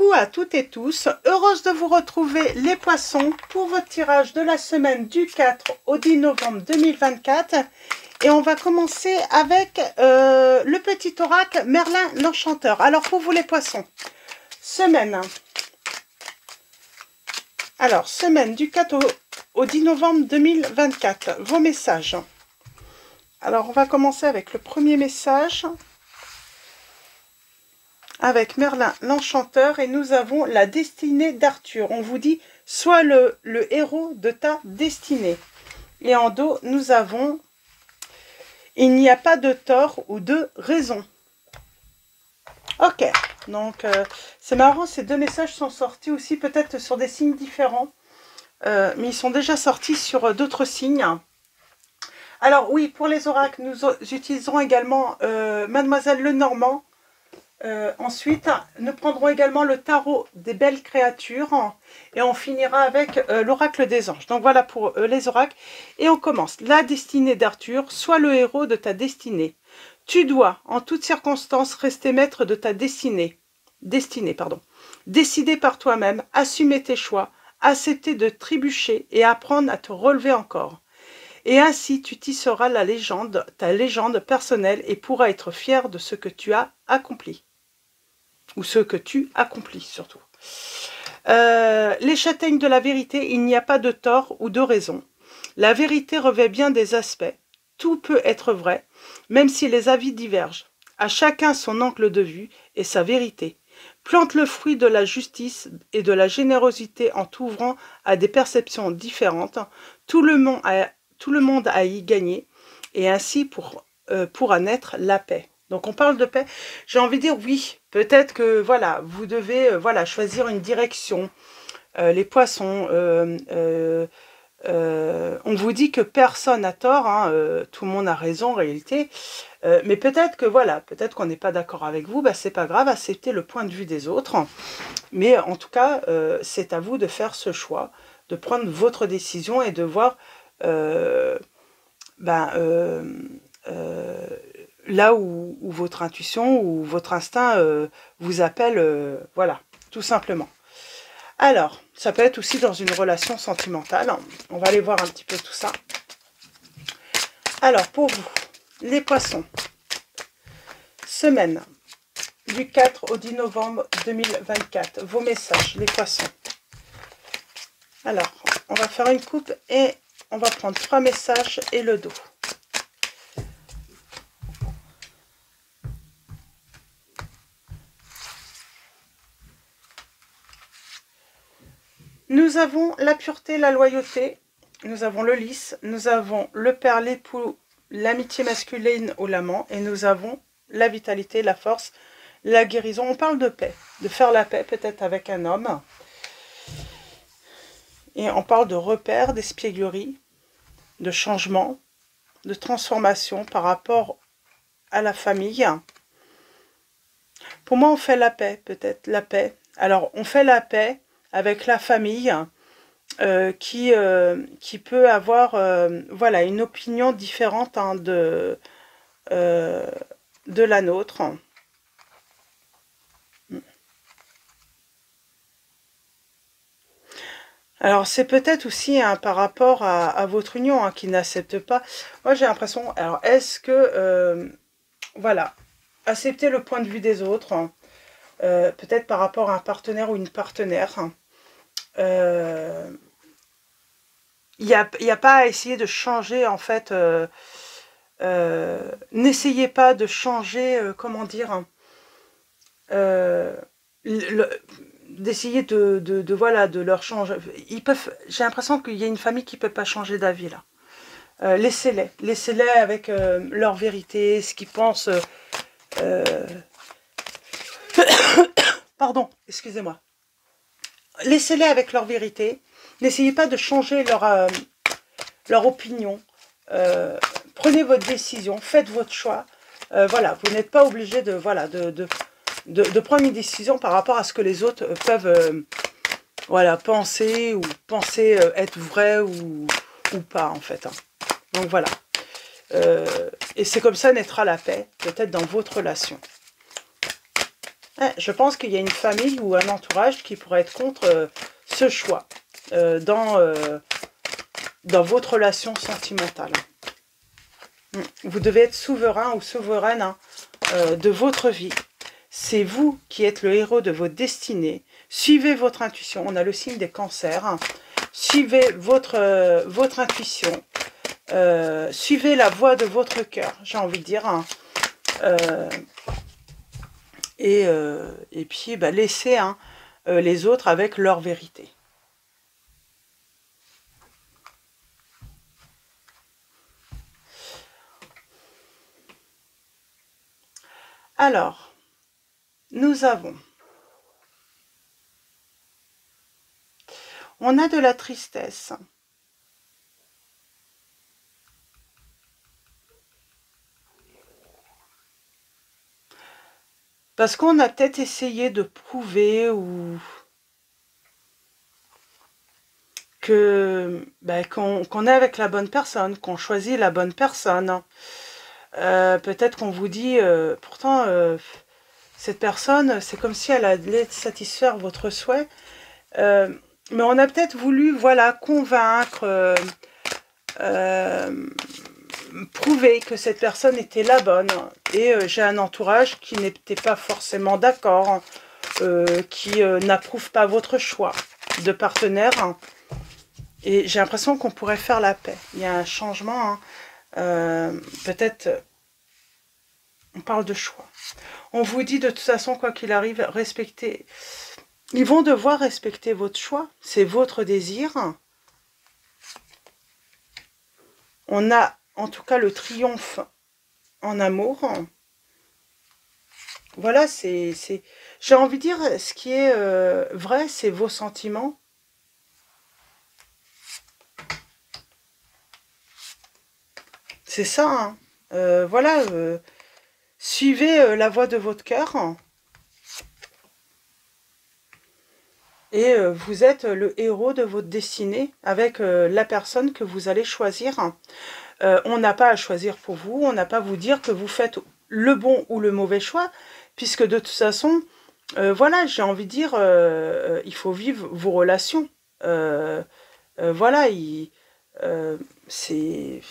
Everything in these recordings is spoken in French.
Coucou à toutes et tous, heureuse de vous retrouver les poissons pour votre tirage de la semaine du 4 au 10 novembre 2024. Et on va commencer avec le petit oracle Merlin l'Enchanteur. Alors pour vous les poissons, semaine. Alors semaine du 4 au 10 novembre 2024, vos messages. Alors on va commencer avec le premier message. Avec Merlin l'Enchanteur et nous avons la destinée d'Arthur. On vous dit, sois le héros de ta destinée. Et en dos, nous avons, il n'y a pas de tort ou de raison. Ok, donc c'est marrant, ces deux messages sont sortis aussi peut-être sur des signes différents. Mais ils sont déjà sortis sur d'autres signes. Alors oui, pour les oracles, nous utiliserons également Mademoiselle Lenormand. Ensuite, nous prendrons également le tarot des belles créatures et on finira avec l'oracle des anges. Donc voilà pour les oracles. Et on commence. La destinée d'Arthur, sois le héros de ta destinée. Tu dois, en toutes circonstances, rester maître de ta destinée. Décider par toi-même, assumer tes choix, accepter de trébucher et apprendre à te relever encore. Et ainsi, tu tisseras la légende, ta légende personnelle et pourras être fier de ce que tu as accompli. Ou ce que tu accomplis surtout. Les châtaignes de la vérité, il n'y a pas de tort ou de raison. La vérité revêt bien des aspects. Tout peut être vrai, même si les avis divergent. À chacun son angle de vue et sa vérité. Plante le fruit de la justice et de la générosité en t'ouvrant à des perceptions différentes. Tout le monde a y gagné et ainsi pourra naître la paix. Donc on parle de paix. J'ai envie de dire oui, peut-être que voilà, vous devez choisir une direction. Les poissons, on vous dit que personne n'a tort, hein, tout le monde a raison en réalité. Mais peut-être que voilà, peut-être qu'on n'est pas d'accord avec vous, bah, c'est pas grave, acceptez le point de vue des autres. Mais en tout cas, c'est à vous de faire ce choix, de prendre votre décision et de voir là où votre intuition ou votre instinct vous appelle, voilà, tout simplement. Alors, ça peut être aussi dans une relation sentimentale. On va aller voir un petit peu tout ça. Alors, pour vous, les poissons, semaine du 4 au 10 novembre 2024, vos messages, les poissons. Alors, on va faire une coupe et on va prendre 3 messages et le dos. Nous avons la pureté, la loyauté, nous avons le lys, nous avons le père, l'époux, l'amitié masculine ou l'amant, et nous avons la vitalité, la force, la guérison. On parle de paix, de faire la paix peut-être avec un homme. Et on parle de repères, d'espièglerie, de changement, de transformation par rapport à la famille. Pour moi, on fait la paix, peut-être, la paix. Alors, on fait la paix avec la famille qui peut avoir voilà, une opinion différente hein, de la nôtre. Alors, c'est peut-être aussi hein, par rapport à votre union hein, qui n'accepte pas. Moi, j'ai l'impression... Alors, est-ce que... voilà, accepter le point de vue des autres, hein, peut-être par rapport à un partenaire ou une partenaire, hein, il n'y a pas à essayer de changer, en fait, n'essayez pas de changer, comment dire, d'essayer de leur changer. J'ai l'impression qu'il y a une famille qui ne peut pas changer d'avis, là. Laissez-les avec leur vérité, ce qu'ils pensent. Pardon, excusez-moi. Laissez-les avec leur vérité. N'essayez pas de changer leur opinion. Prenez votre décision, faites votre choix. Voilà, vous n'êtes pas obligé de prendre une décision par rapport à ce que les autres peuvent voilà, penser ou penser être vrai ou pas en fait. Hein. Donc voilà. Et c'est comme ça naîtra la paix, peut-être dans votre relation. Ouais, je pense qu'il y a une famille ou un entourage qui pourrait être contre ce choix dans votre relation sentimentale. Vous devez être souverain ou souveraine de votre vie. C'est vous qui êtes le héros de votre destinée. Suivez votre intuition. On a le signe des cancers. Suivez votre intuition. Suivez la voix de votre cœur, j'ai envie de dire. Et puis, laissez les autres avec leur vérité. Alors, nous avons... On a de la tristesse. Parce qu'on a peut-être essayé de prouver ou qu'on est avec la bonne personne, qu'on choisit la bonne personne. Peut-être qu'on vous dit, pourtant, cette personne, c'est comme si elle allait satisfaire votre souhait. Mais on a peut-être voulu, voilà, convaincre, prouver que cette personne était la bonne. Et j'ai un entourage qui n'était pas forcément d'accord, qui n'approuve pas votre choix de partenaire. Et j'ai l'impression qu'on pourrait faire la paix. Il y a un changement, peut-être, on parle de choix. On vous dit de toute façon, quoi qu'il arrive, respectez. Ils vont devoir respecter votre choix. C'est votre désir. On a en tout cas le triomphe en amour. Voilà, j'ai envie de dire, ce qui est vrai, c'est vos sentiments. C'est ça, voilà, suivez la voie de votre cœur. Et vous êtes le héros de votre destinée avec la personne que vous allez choisir. On n'a pas à choisir pour vous, on n'a pas à vous dire que vous faites le bon ou le mauvais choix, puisque de toute façon, voilà, j'ai envie de dire, il faut vivre vos relations. Voilà, c'est...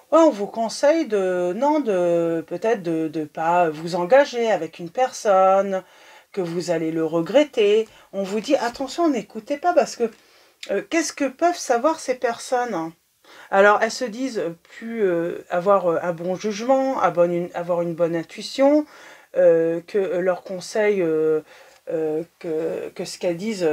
Ouais, on vous conseille peut-être de pas vous engager avec une personne, que vous allez le regretter. On vous dit, attention, n'écoutez pas, parce que qu'est-ce que peuvent savoir ces personnes? Alors, elles se disent plus avoir un bon jugement, avoir une bonne intuition, que leurs conseils, que ce qu'elles disent,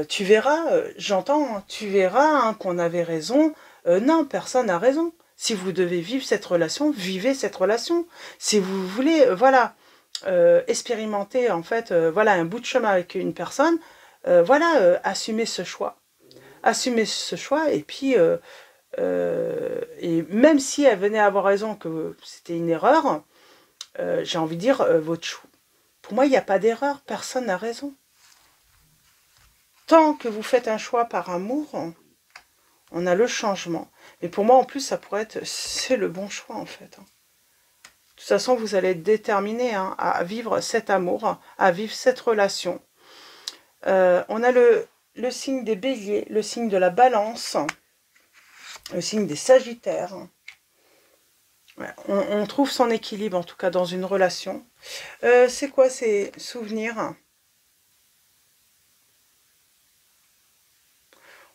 tu verras, j'entends, hein, tu verras qu'on avait raison. Non, personne n'a raison. Si vous devez vivre cette relation, vivez cette relation. Si vous voulez, voilà, expérimenter en fait, voilà, un bout de chemin avec une personne, voilà, assumez ce choix. Assumez ce choix, et puis, et même si elle venait à avoir raison que c'était une erreur, j'ai envie de dire, votre choix. Pour moi, il n'y a pas d'erreur, personne n'a raison. Tant que vous faites un choix par amour, on a le changement. Mais pour moi, en plus, ça pourrait être, c'est le bon choix, en fait. De toute façon, vous allez être déterminé à vivre cet amour, à vivre cette relation. On a le signe des béliers, le signe de la balance, le signe des sagittaires. Ouais, on trouve son équilibre, en tout cas, dans une relation. C'est quoi ces souvenirs?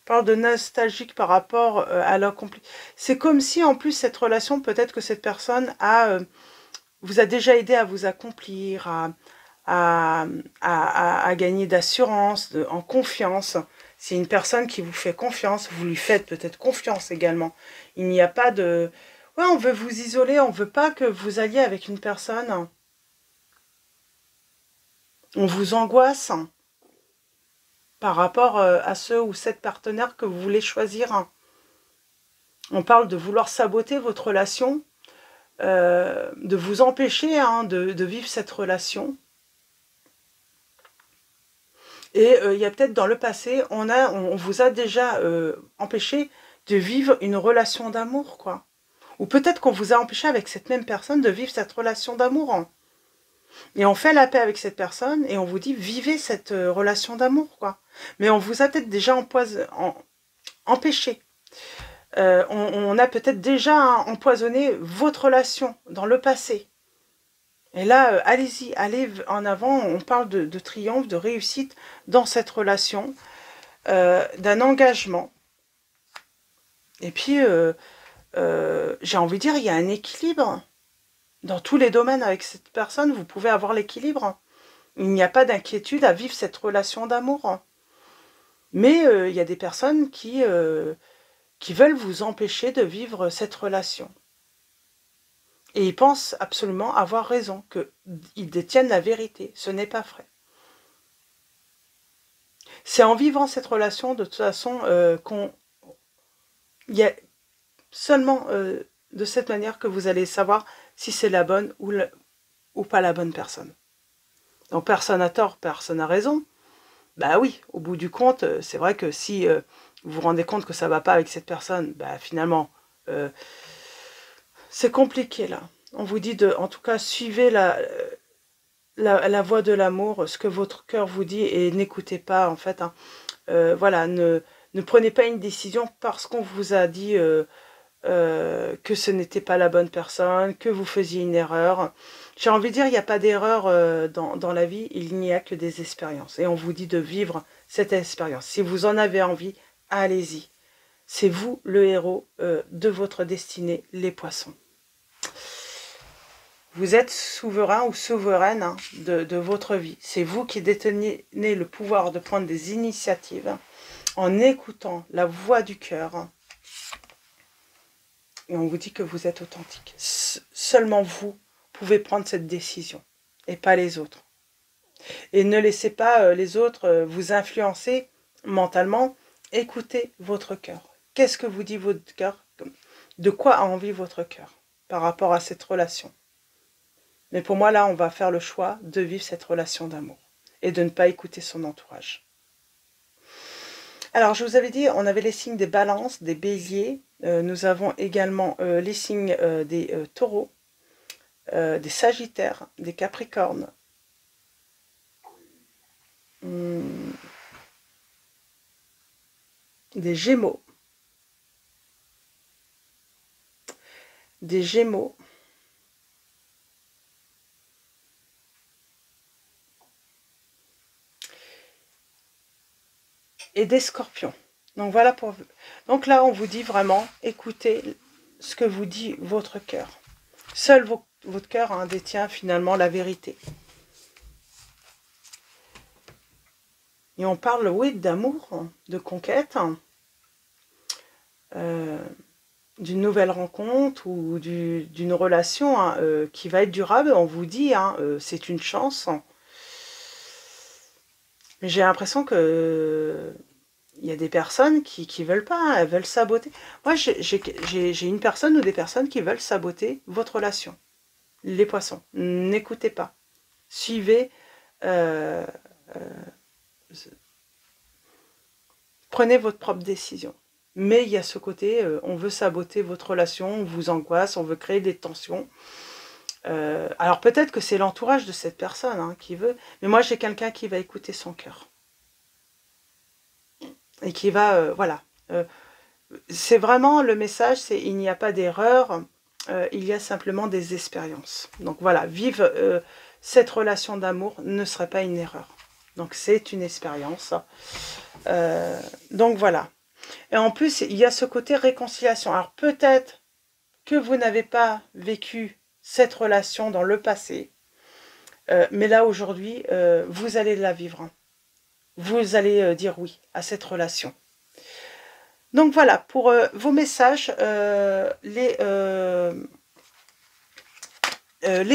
Parle de nostalgique par rapport à l'accompli. C'est comme si, en plus, cette relation, peut-être que cette personne vous a déjà aidé à vous accomplir, à gagner d'assurance, en confiance. C'est une personne qui vous fait confiance, vous lui faites peut-être confiance également. Il n'y a pas de... Ouais, on veut vous isoler, on veut pas que vous alliez avec une personne. On vous angoisse par rapport à ceux ou cette partenaire que vous voulez choisir. On parle de vouloir saboter votre relation, de vous empêcher de vivre cette relation. Et il y a peut-être dans le passé, on vous a déjà empêché de vivre une relation d'amour, quoi. Ou peut-être qu'on vous a empêché avec cette même personne de vivre cette relation d'amour. Et on fait la paix avec cette personne et on vous dit vivez cette relation d'amour, quoi. Mais on vous a peut-être déjà empêché. On a peut-être déjà empoisonné votre relation dans le passé. Et là, allez-y, allez en avant. On parle de triomphe, de réussite dans cette relation, d'un engagement. Et puis, j'ai envie de dire, il y a un équilibre. Dans tous les domaines avec cette personne, vous pouvez avoir l'équilibre. Il n'y a pas d'inquiétude à vivre cette relation d'amour. Mais il y a des personnes qui veulent vous empêcher de vivre cette relation. Et ils pensent absolument avoir raison, qu'ils détiennent la vérité. Ce n'est pas vrai. C'est en vivant cette relation, de toute façon, il y a seulement de cette manière que vous allez savoir si c'est la bonne ou pas la bonne personne. Donc personne n'a tort, personne n'a raison. Bah oui, au bout du compte, c'est vrai que si vous vous rendez compte que ça ne va pas avec cette personne, bah finalement, c'est compliqué là. On vous dit en tout cas, suivez la voie de l'amour, ce que votre cœur vous dit, et n'écoutez pas en fait. Voilà, ne prenez pas une décision parce qu'on vous a dit que ce n'était pas la bonne personne, que vous faisiez une erreur. J'ai envie de dire, il n'y a pas d'erreur dans la vie, il n'y a que des expériences. Et on vous dit de vivre cette expérience. Si vous en avez envie, allez-y. C'est vous le héros de votre destinée, les poissons. Vous êtes souverain ou souveraine de votre vie. C'est vous qui détenez le pouvoir de prendre des initiatives en écoutant la voix du cœur. Et on vous dit que vous êtes authentique. Seulement vous pouvez prendre cette décision et pas les autres. Et ne laissez pas les autres vous influencer mentalement. Écoutez votre cœur. Qu'est-ce que vous dit votre cœur? De quoi a envie votre cœur par rapport à cette relation? Mais pour moi, là, on va faire le choix de vivre cette relation d'amour et de ne pas écouter son entourage. Alors, je vous avais dit, on avait les signes des balances, des béliers. Nous avons également les signes des taureaux, des sagittaires, des capricornes, des gémeaux, et des scorpions. Donc voilà pour vous. Donc là, on vous dit vraiment, écoutez ce que vous dit votre cœur. Seul votre cœur détient finalement la vérité. Et on parle, oui, d'amour, de conquête, d'une nouvelle rencontre ou d'une relation qui va être durable. On vous dit, c'est une chance. Mais j'ai l'impression que il y a des personnes qui veulent pas, elles veulent saboter. Moi, j'ai une personne ou des personnes qui veulent saboter votre relation. Les poissons, n'écoutez pas. Suivez, prenez votre propre décision. Mais il y a ce côté, on veut saboter votre relation, on vous angoisse, on veut créer des tensions. Alors peut-être que c'est l'entourage de cette personne qui veut, mais moi j'ai quelqu'un qui va écouter son cœur. Et qui va, voilà. C'est vraiment le message, c'est il n'y a pas d'erreur, il y a simplement des expériences. Donc voilà, vivre cette relation d'amour ne serait pas une erreur. Donc c'est une expérience. Donc voilà. Et en plus, il y a ce côté réconciliation. Alors peut-être que vous n'avez pas vécu cette relation dans le passé, mais là aujourd'hui, vous allez la vivre. Vous allez dire oui à cette relation. Donc voilà, pour vos messages, les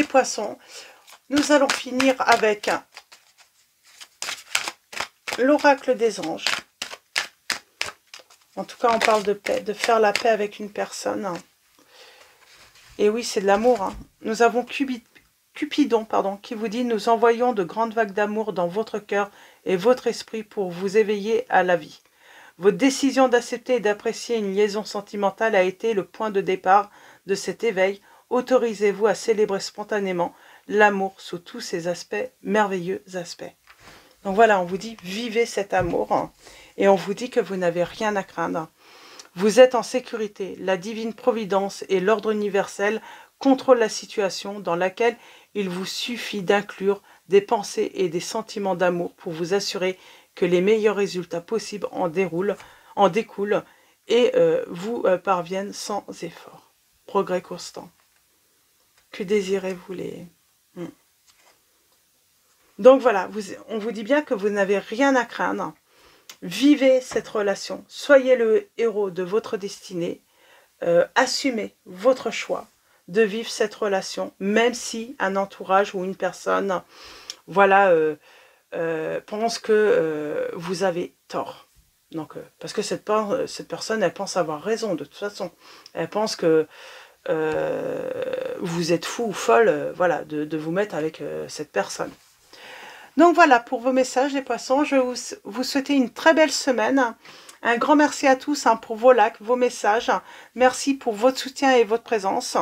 poissons, nous allons finir avec l'oracle des anges. En tout cas, on parle de paix, de faire la paix avec une personne. Et oui, c'est de l'amour. Nous avons Cupidon, qui vous dit « Nous envoyons de grandes vagues d'amour dans votre cœur et votre esprit pour vous éveiller à la vie. Votre décision d'accepter et d'apprécier une liaison sentimentale a été le point de départ de cet éveil, autorisez-vous à célébrer spontanément l'amour sous tous ses aspects, merveilleux aspects. Donc voilà, on vous dit, vivez cet amour et on vous dit que vous n'avez rien à craindre. Vous êtes en sécurité. La divine providence et l'ordre universel contrôlent la situation dans laquelle il vous suffit d'inclure des pensées et des sentiments d'amour pour vous assurer que les meilleurs résultats possibles en découlent et vous parviennent sans effort. Progrès constant. Que désirez-vous les... Donc voilà, on vous dit bien que vous n'avez rien à craindre. Vivez cette relation. Soyez le héros de votre destinée. Assumez votre choix de vivre cette relation, même si un entourage ou une personne, voilà, pense que vous avez tort. Donc, parce que cette personne, elle pense avoir raison de toute façon. Elle pense que vous êtes fou ou folle, voilà, de vous mettre avec cette personne. Donc voilà pour vos messages les poissons. Je vous souhaite une très belle semaine. Un grand merci à tous pour vos likes, vos messages. Merci pour votre soutien et votre présence.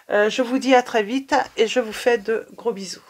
Je vous dis à très vite et je vous fais de gros bisous.